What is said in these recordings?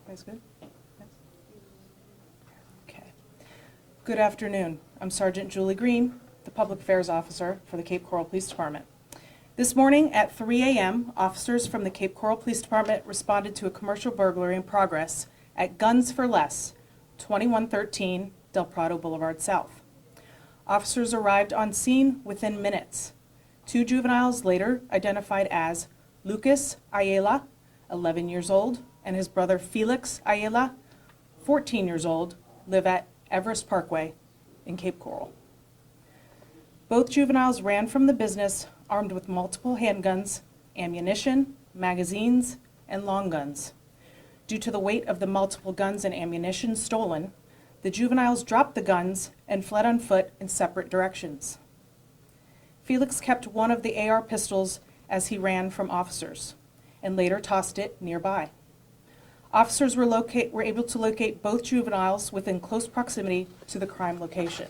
Guys good? Yes? Okay. Good afternoon. I'm Sergeant Julie Green, the Public Affairs Officer for the Cape Coral Police Department. This morning at 3 a.m., officers from the Cape Coral Police Department responded to a commercial burglary in progress at Guns for Less, 2113 Del Prado Boulevard South. Officers arrived on scene within minutes. Two juveniles later identified as Lucas Ayala, 11 years old, and his brother Felix Ayala, 14 years old, live at Everest Parkway in Cape Coral. Both juveniles ran from the business armed with multiple handguns, ammunition, magazines, and long guns. Due to the weight of the multiple guns and ammunition stolen, the juveniles dropped the guns and fled on foot in separate directions. Felix kept one of the AR pistols as he ran from officers and later tossed it nearby. Officers were able to locate both juveniles within close proximity to the crime location.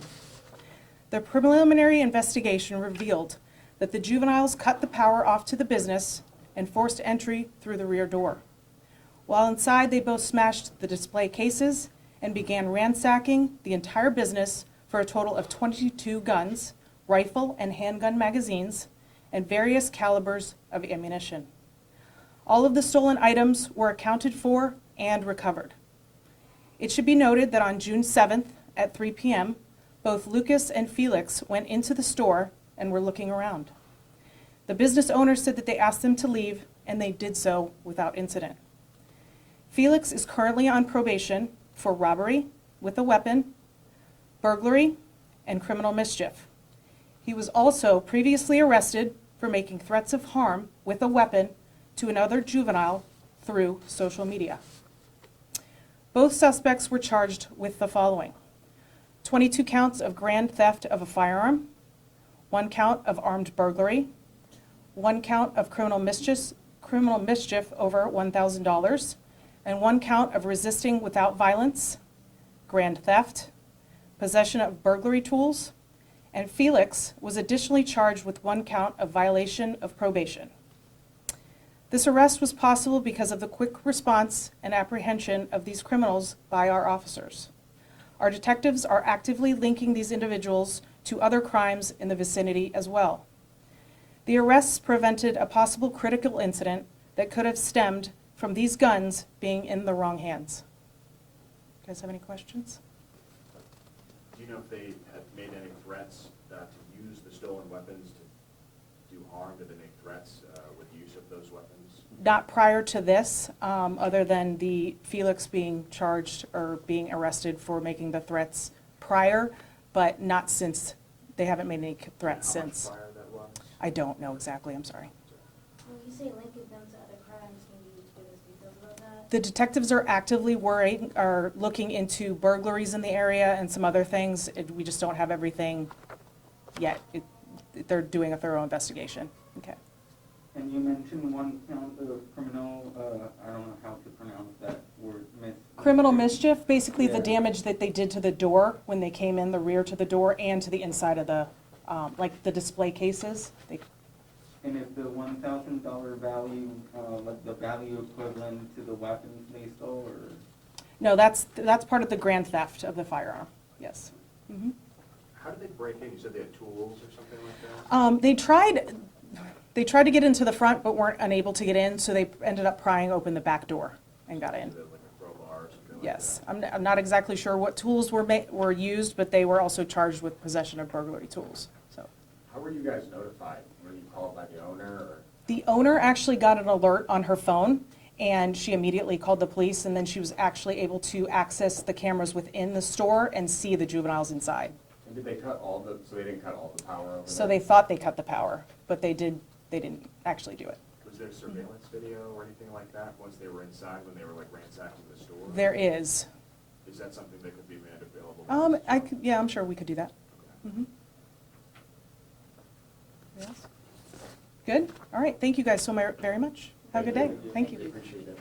The preliminary investigation revealed that the juveniles cut the power off to the business and forced entry through the rear door. While inside, they both smashed the display cases and began ransacking the entire business for a total of 22 guns, rifle and handgun magazines, and various calibers of ammunition. All of the stolen items were accounted for and recovered. It should be noted that on June 7th at 3 p.m., both Lucas and Felix went into the store and were looking around. The business owner said that they asked them to leave, and they did so without incident. Felix is currently on probation for robbery with a weapon, burglary, and criminal mischief. He was also previously arrested for making threats of harm with a weapon to another juvenile through social media. Both suspects were charged with the following: 22 counts of grand theft of a firearm, 1 count of armed burglary, 1 count of criminal mischief over $1,000, and 1 count of resisting without violence, grand theft, possession of burglary tools, and Felix was additionally charged with 1 count of violation of probation. This arrest was possible because of the quick response and apprehension of these criminals by our officers. Our detectives are actively linking these individuals to other crimes in the vicinity as well. The arrests prevented a possible critical incident that could have stemmed from these guns being in the wrong hands. You guys have any questions? Do you know if they had made any threats to use the stolen weapons to do harm? Did they make threats with the use of those weapons? Not prior to this, other than the Felix being charged or being arrested for making the threats prior, but not since. They haven't made any threats since. How much prior that was? I don't know exactly, I'm sorry. When you say linking them to other crimes, can you give us details about that? The detectives are actively looking into burglaries in the area and some other things. We just don't have everything yet. They're doing a thorough investigation. Okay. And you mentioned 1 count of criminal, I don't know how to pronounce that word. Criminal mischief, basically the Yeah. damage that they did to the door when they came in, the rear to the door and to the inside of the, like the display cases. And is the $1,000 value, like the value equivalent to the weapons they stole, or? No, that's part of the grand theft of the firearm, yes. Mm-hmm. How did they break in? You said they had tools or something like that? They tried to get into the front but weren't unable to get in, so they ended up prying open the back door and got in. Like a crowbar or something Yes, like that? I'm not exactly sure what tools were used, but they were also charged with possession of burglary tools. So How were you guys notified? Were you called by the owner or? the owner actually got an alert on her phone, and she immediately called the police, and then she was actually able to access the cameras within the store and see the juveniles inside. And did they cut so they didn't cut all the power over So there? they thought they cut the power, but they didn't actually do it. Was there surveillance video or anything like that once they were inside, when they were like ransacking the store? There is. Is that something that could be made available? Yeah, I'm sure we could do that. Okay. Mm-hmm. Yes. Good. All right. Thank you guys so very much. Have a good day. Thank you. Appreciate it.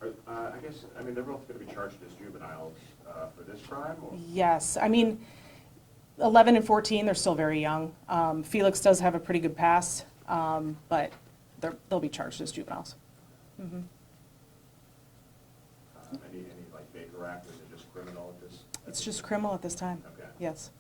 All right. I mean, they're both going to be charged as juveniles for this crime? Or? Yes. I mean, 11 and 14, they're still very young. Felix does have a pretty good past, but they'll be charged as juveniles. Mm-hmm. Any like Baker Act, or is it just criminal at this? It's just criminal at this time. Okay. Yes.